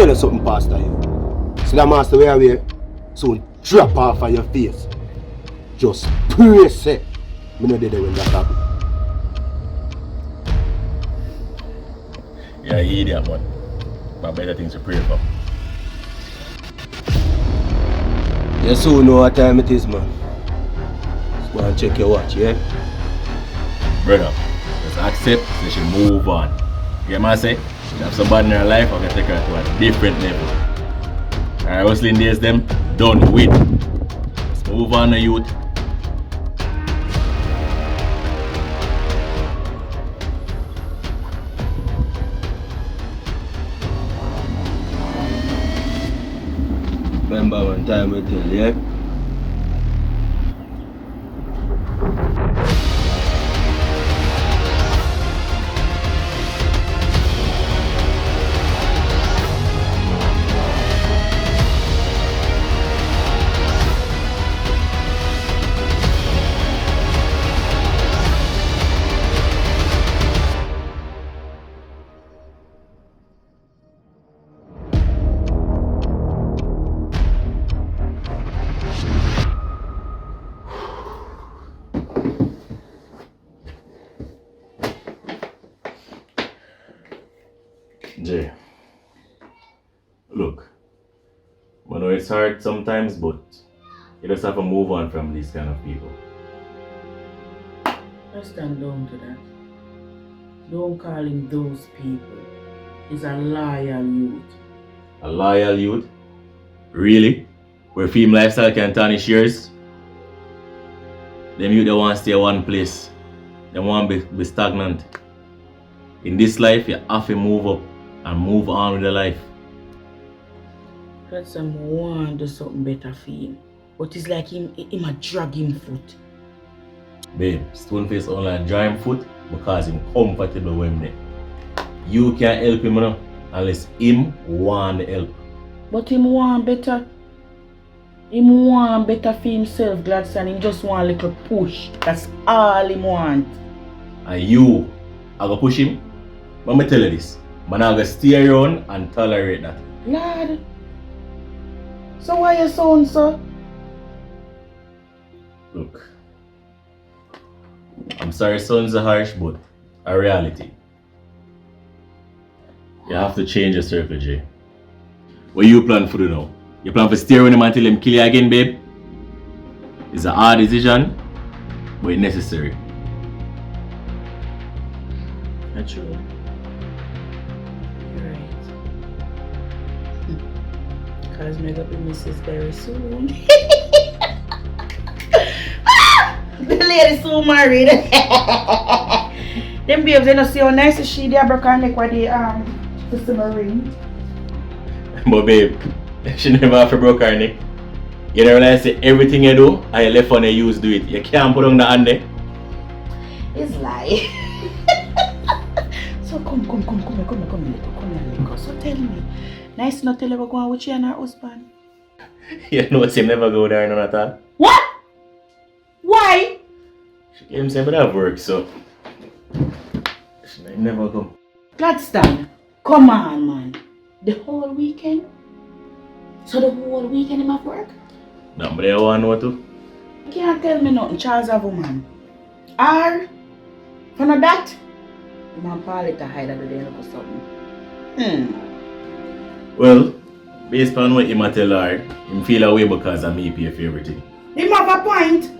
tell you something, Pastor. You. See that master where we soon drop off of your face. Just pray, say. Me no dead when that happen. Yeah, you idiot, man. But better things to pray for. You soon know what time it is, man. Just go and check your watch, yeah? Brother, just accept so she move on. You get what I say? She have somebody in her life, I'm gonna take her to a different level. Alright, hustling days them, done with. Let's move on, youth. Remember one time we tell you, yeah? Jay, look, I know it's hard sometimes, but you just have to move on from these kind of people. Let's stand down to that. Don't call him those people. He's a loyal youth. A loyal youth? Really? Where film lifestyle can tarnish yours? Them youth, they want to stay one place. They want to be stagnant. In this life, you have to move up and move on with the life. Let some want do something better for him. But it's like him a drag him foot. Babe, Stoneface only draw him foot because he's comfortable with him there. You can't help him now unless him want the help. But him want better. Him want better for himself, Gladson. Him just want a little push. That's all him want. And you are going to push him? Let me tell you this. Man, I'm going to stay around and tolerate that. Lad. So why you sound so? Look. I'm sorry sounds harsh, but a reality. You have to change your circle, Jay. What you plan for now? You plan for stay around him until him kill you again, babe? It's a hard decision, but it's necessary. That's true. You're right. Because I'm gonna be Mrs. very soon. The lady soon married. Them babes, they don't see how nice she they broke her neck with the ring. But babe, she never have to broke her neck. You don't realize that everything you do, and you left on you use do it. You can't put on the hand there. It's lie. So come here. So tell me. Nice not tell her go on with you and her husband. You know she never go there none at all. What? Why? She came saying but that work, so she never come. Gladstone, come on, man. The whole weekend? So the whole weekend him at work? No, but you want to know too? You can't tell me nothing, Charles have a man. Or, for not that, you want Paulie to hide under there or something. Well, based on what him tell her, him feel away because of me pay for everything. Him have a point.